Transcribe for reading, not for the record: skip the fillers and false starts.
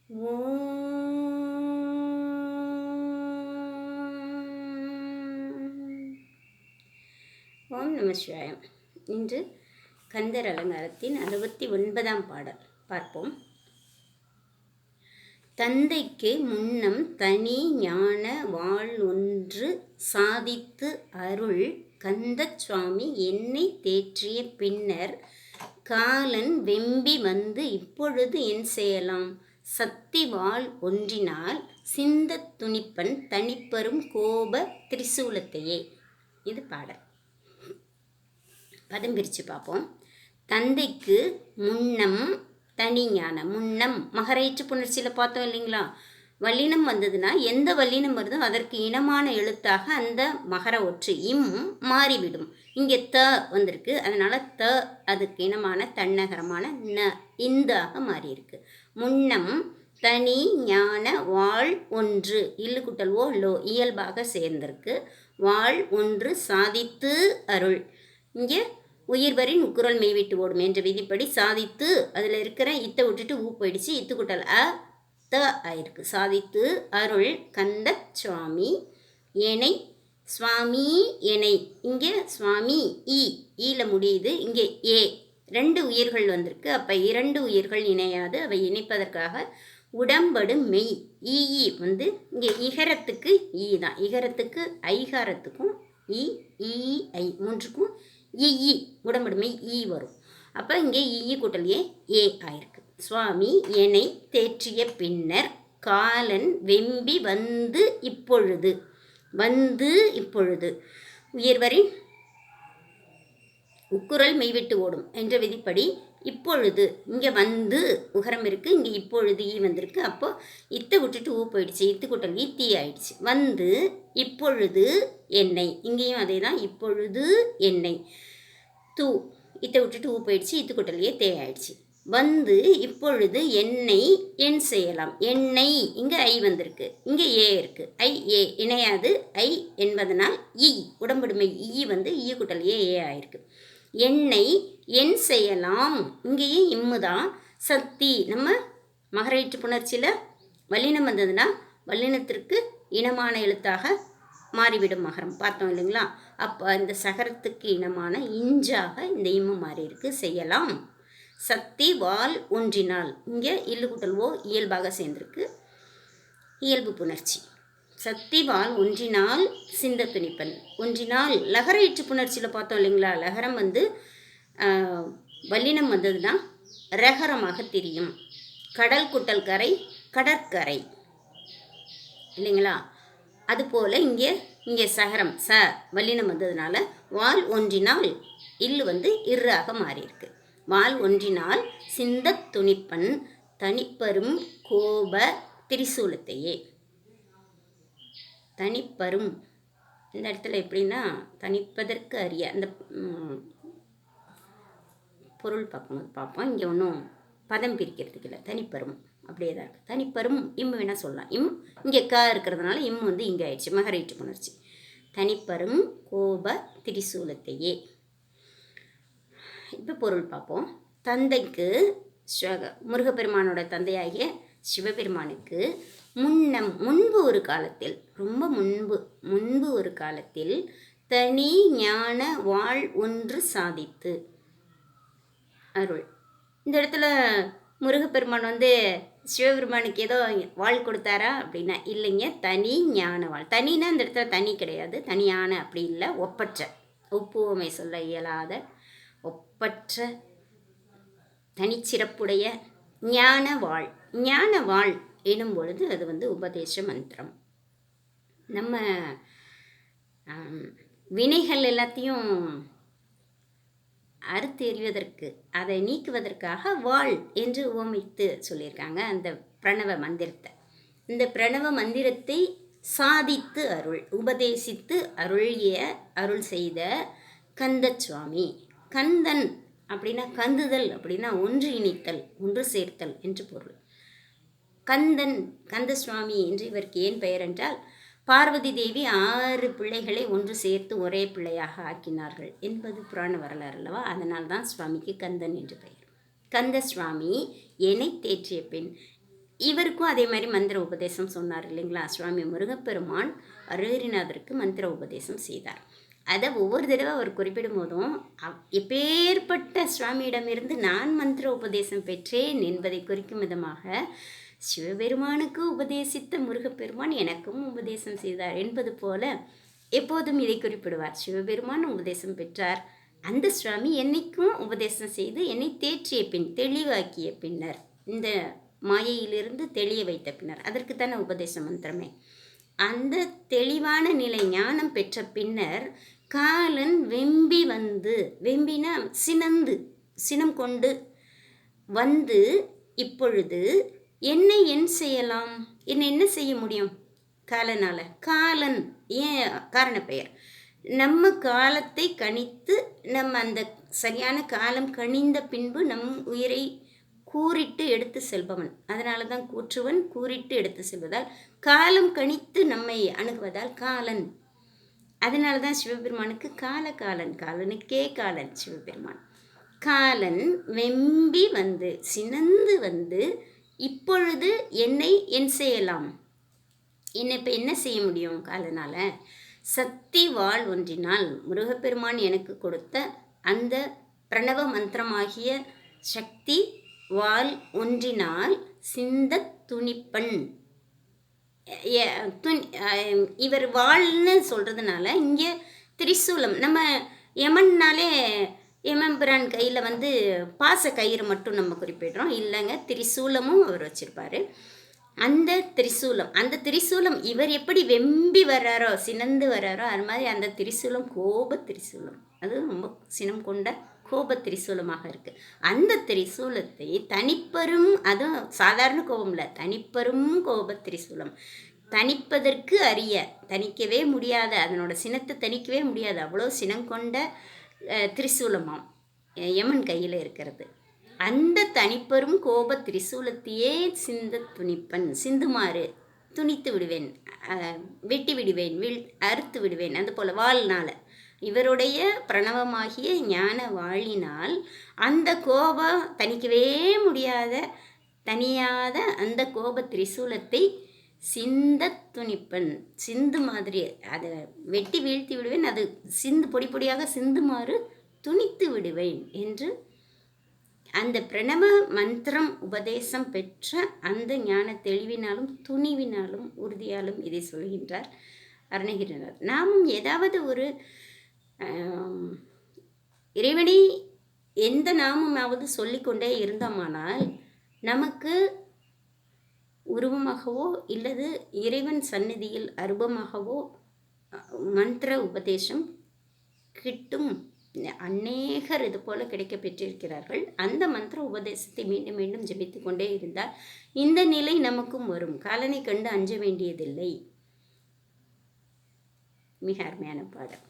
ஓம் நம சிவாயம். இன்று கந்தர் அலங்காரத்தின் 69ஆம் பாடல் பார்ப்போம். தந்தைக்கு முன்னம் தனி ஞான வாழ் ஒன்று சாதித்து அருள் கந்தச் சுவாமி என்னை தேற்றிய பின்னர் காலன் வெம்பி வந்து இப்பொழுது என் செய்யலாம் சக்தி வாழ் ஒன்றினால் சிந்தத் துணிப்பன் தனிப்பெரும் கோப திரிசூலத்தையே. இது பாடல். பதம் பிரித்து பார்ப்போம். தந்தைக்கு முன்னம் தனி ஞானம். முன்னம் மகரேற்று புணர்ச்சியில் பார்த்தோம் இல்லைங்களா? வல்லினம் வந்ததுன்னா எந்த வல்லினம் வருதோ அதற்கு இனமான எழுத்தாக அந்த மகர ஒற்று இம் மாறிவிடும். இங்கே த வந்திருக்கு, அதனால் த அதுக்கு இனமான தன்னகரமான ந இந்தாக மாறியிருக்கு. முன்னம் தனி ஞான வாழ் ஒன்று இல்லு குட்டல் ஓ லோ இயல்பாக சேர்ந்திருக்கு. வாழ் ஒன்று சாதித்து அருள். இங்கே உயிர்வரின் உக்குரல் மெய்விட்டு ஓடும் என்ற விதிப்படி சாதித்து அதில் இருக்கிற இத்தை விட்டுட்டு ஊ போயிடுச்சு. இத்து குட்டல் அ த ஆயிருக்கு. சாதித்து அருள் கந்த சுவாமி ஏனை சுவாமி ஏனை. இங்கே சுவாமி ஈல முடியுது, இங்கே ஏ ரெண்டு உயிர்கள் வந்திருக்கு. அப்போ இரண்டு உயிர்கள் இணையாது. அவை இணைப்பதற்காக உடம்படு மெய் ஈ வந்து இங்கே இகரத்துக்கு ஈ தான். இகரத்துக்கு ஐகாரத்துக்கும் ஐ மூன்றுக்கும் ஈ உடம்படு மெய் ஈ வரும். அப்போ இங்கே ஈ கூட்டல் ஏ ஆயிருக்கு. சுவாமி என்னை தேற்றிய பின்னர் காலன் வெம்பி வந்து இப்பொழுது உயர்வரின் உக்குரல் மெய்விட்டு ஓடும் என்ற விதிப்படி இப்பொழுது இங்கே வந்து உகரம் இருக்குது, இங்கே இப்பொழுது ஈ வந்திருக்கு. அப்போது இத்தை விட்டுட்டு ஊ போயிடுச்சு. இத்து கூட்டல் தீ ஆயிடுச்சு. வந்து இப்பொழுது என்னை, இங்கேயும் அதே தான். இப்பொழுது என்னை தூ இத்தை விட்டுட்டு ஊ போயிடுச்சு. இத்து கூட்டல் தே ஆயிடுச்சு. வந்து இப்பொழுது என்னை என் செய்யலாம். என்னை இங்கே ஐ வந்திருக்கு, இங்கே ஏ இருக்குது. ஏ இணையாது. ஐ என்பதனால் உடம்புடுமை வந்து ஈ குட்டல் ஏ ஆயிருக்கு. என்னை என் செய்யலாம். இங்கேயும் இம்மு தான். சக்தி நம்ம மகரேற்று புணர்ச்சியில் வல்லினம் வந்ததுன்னா வல்லினத்திற்கு இனமான எழுத்தாக மாறிவிடும் மகரம் பார்த்தோம் இல்லைங்களா? அப்போ இந்த சகரத்துக்கு இனமான இஞ்சாக இந்த இம்மு மாறி இருக்கு. செய்யலாம் சக்தி வால் ஒன்றினால். இங்கே இல்லு குட்டல் ஓ இயல்பாக சேர்ந்திருக்கு. இயல்பு புணர்ச்சி. சக்தி வால் ஒன்றினால் சிந்த துணிப்பன். ஒன்றினால் லகர இற்று புணர்ச்சியில் பார்த்தோம் இல்லைங்களா? லகரம் வந்து வல்லினம் வந்ததுன்னா ரகரமாக தெரியும். கடல் குட்டல் கரை கடற்கரை இல்லைங்களா? அதுபோல் இங்கே சகரம் வல்லினம் வந்ததுனால வால் ஒன்றினால் இல்லு வந்து இர்ராக மாறியிருக்கு. வால் ஒன்றினால் சிந்தத் துணிப்பன் தனிப்பெரும் கோப திரிசூலத்தையே. தனிப்பெரும் இந்த இடத்துல எப்படின்னா தனிப்பதற்கு அறிய அந்த பொருள் பார்ப்போம். இங்கே ஒன்றும் பதம் பிரிக்கிறதுக்கு இல்லை. தனிப்பெரும் அப்படியே தான் இருக்குது. தனிப்பெரும் இம்மு வேணால் சொல்லலாம். இங்கே இருக்கிறதுனால இம்மு வந்து இங்கே ஆயிடுச்சு. மகரேற்று புணர்ச்சி. தனிப்பெரும் கோப திரிசூலத்தையே. இப்போ பொருள் பார்ப்போம். தந்தைக்கு முருகப்பெருமானோட தந்தையாகிய சிவபெருமானுக்கு முன்பு ஒரு காலத்தில், ரொம்ப முன்பு ஒரு காலத்தில் தனி ஞான வாழ் ஒன்று சாதித்து அருள். இந்த இடத்துல முருகப்பெருமான் வந்து சிவபெருமானுக்கு ஏதோ வாழ் கொடுத்தாரா அப்படின்னா இல்லைங்க. தனி ஞான வாழ். தனின்னா இந்த இடத்துல தனி கிடையாது. தனியான அப்படி இல்லை. ஒப்பற்ற, ஒப்புவமை சொல்ல இயலாத ஒப்பற்ற தனிச்சிறப்புடைய ஞான வாழ். ஞான வாழ் எனும் பொழுது அது வந்து உபதேச மந்திரம். நம்ம வினைகள் எல்லாத்தையும் அறுத்து எறிவதற்கு, அதை நீக்குவதற்காக வாழ் என்று உவமைத்து சொல்லியிருக்காங்க அந்த பிரணவ மந்திரத்தை. இந்த பிரணவ மந்திரத்தை சாதித்து அருள், உபதேசித்து அருள் செய்த கந்த சுவாமி. கந்தன் அப்படின்னா கந்துதல் அப்படின்னா ஒன்று இணைத்தல், ஒன்று சேர்த்தல் என்று பொருள். கந்தன் கந்த சுவாமி என்று இவருக்கு ஏன் பெயர் என்றால், பார்வதி தேவி 6 பிள்ளைகளை ஒன்று சேர்த்து ஒரே பிள்ளையாக ஆக்கினார்கள் என்பது புராண வரலாறு அல்லவா? அதனால்தான் சுவாமிக்கு கந்தன் என்று பெயர். கந்த சுவாமி என்னை தேற்றிய பின் இவருக்கும் அதே மாதிரி மந்திர உபதேசம் சொன்னார் இல்லைங்களா. சுவாமி முருகப்பெருமான் அருணகிரிநாதருக்கு மந்திர உபதேசம் செய்தார். அதை ஒவ்வொரு தடவை அவர் குறிப்பிடும் போதும் எப்பேற்பட்ட சுவாமியிடமிருந்து நான் மந்திர உபதேசம் பெற்றேன் என்பதை குறிக்கும் விதமாக சிவபெருமானுக்கு உபதேசித்த முருகப்பெருமான் எனக்கும் உபதேசம் செய்தார் என்பது போல எப்போதும் இதை குறிப்பிடுவார். சிவபெருமான் உபதேசம் பெற்றார், அந்த சுவாமி என்னைக்கும் உபதேசம் செய்து என்னை தேற்றிய பின், தெளிவாக்கிய பின்னர், இந்த மாயையிலிருந்து தெளிய வைத்த பின்னர், அதற்கு தானே உபதேச மந்திரமே. அந்த தெளிவான நிலை ஞானம் பெற்ற பின்னர் காலன் வெம்பி வந்து, வெம்பினா சினம் கொண்டு வந்து, இப்பொழுது என்னை என் செய்யலாம், என்ன செய்ய முடியும் காலனால? காலன் ஏன் காரண பெயர். நம்ம காலத்தை கணித்து நம்ம அந்த சரியான காலம் கணிந்த பின்பு நம் உயிரை கூறிட்டு எடுத்து செல்பவன். அதனால தான் கூற்றுவன் கூறிட்டு எடுத்து செல்வதால், காலம் கணித்து நம்மை அணுகுவதால் காலன். அதனால தான் சிவபெருமானுக்கு காலன், காலனுக்கே காலன் சிவபெருமான். காலன் வெம்பி வந்து, சினந்து வந்து, இப்பொழுது என்னை என் செய்யலாம், என்னை இப்போ என்ன செய்ய முடியும் காலனால்? சக்தி வாழ் ஒன்றினால், முருகப்பெருமான் எனக்கு கொடுத்த அந்த பிரணவ மந்திரமாகிய சக்தி வாள் ஒன்றினால் சிந்த துணிப்பன். இவர் வாள்னு சொல்கிறதுனால இங்கே திரிசூலம், நம்ம யமன்னாலே யமம்பிரான் கையில் வந்து பாச கயிறு மட்டும் நம்ம குறிப்பிடுறோம், இல்லைங்க, திரிசூலமும் அவர் வச்சுருப்பார். அந்த திரிசூலம் இவர் எப்படி வெம்பி வர்றாரோ, சினந்து வர்றாரோ, அது மாதிரி அந்த திரிசூலம் கோப திரிசூலம், அது ரொம்ப சினம் கொண்ட கோப திரிசூலமாக இருக்குது. அந்த திரிசூலத்தை தனிப்பெரும், அதுவும் சாதாரண கோபம் இல்லை, தனிப்பெரும் கோப திரிசூலம், தணிப்பதற்கு அரிய, தணிக்கவே முடியாத, அதனோட சினத்தை தணிக்கவே முடியாது, அவ்வளோ சினம் கொண்ட திரிசூலமாம் யமன் கையில் இருக்கிறது. அந்த தனிப்பெரும் கோப திரிசூலத்தையே சிந்த துணிப்பன், சிந்துமாறு துணித்து விடுவேன், வெட்டி விடுவேன், அறுத்து விடுவேன். அது போல் வாள்னால், இவருடைய பிரணவமாகிய ஞான வாழினால் அந்த கோபம் தணிக்கவே முடியாத, தனியாத அந்த கோப திரிசூலத்தை சிந்த துணிப்பன், சிந்து மாதிரி அதை வெட்டி வீழ்த்தி விடுவேன், அது சிந்து பொடி பொடியாக சிந்துமாறு துணித்து விடுவேன் என்று அந்த பிரணவ மந்திரம் உபதேசம் பெற்ற அந்த ஞான தெளிவினாலும் துணிவினாலும் உறுதியாலும் இதை சொல்கின்றார் அருணகிரிநாதர். நாமும் ஏதாவது ஒரு இறைவனை எந்த நாமமாவது சொல்லிக்கொண்டே இருந்தோமானால் நமக்கு உருவமாகவோ இல்லது இறைவன் சந்நிதியில் அருபமாகவோ மந்திர உபதேசம் கிட்டும். அநேகர் இது போல கிடைக்க பெற்றிருக்கிறார்கள். அந்த மந்திர உபதேசத்தை மீண்டும் மீண்டும் ஜபித்து கொண்டே இருந்தால் இந்த நிலை நமக்கும் வரும். காலனை கண்டு அஞ்ச வேண்டியதில்லை. மிக அருமையான பாடல்.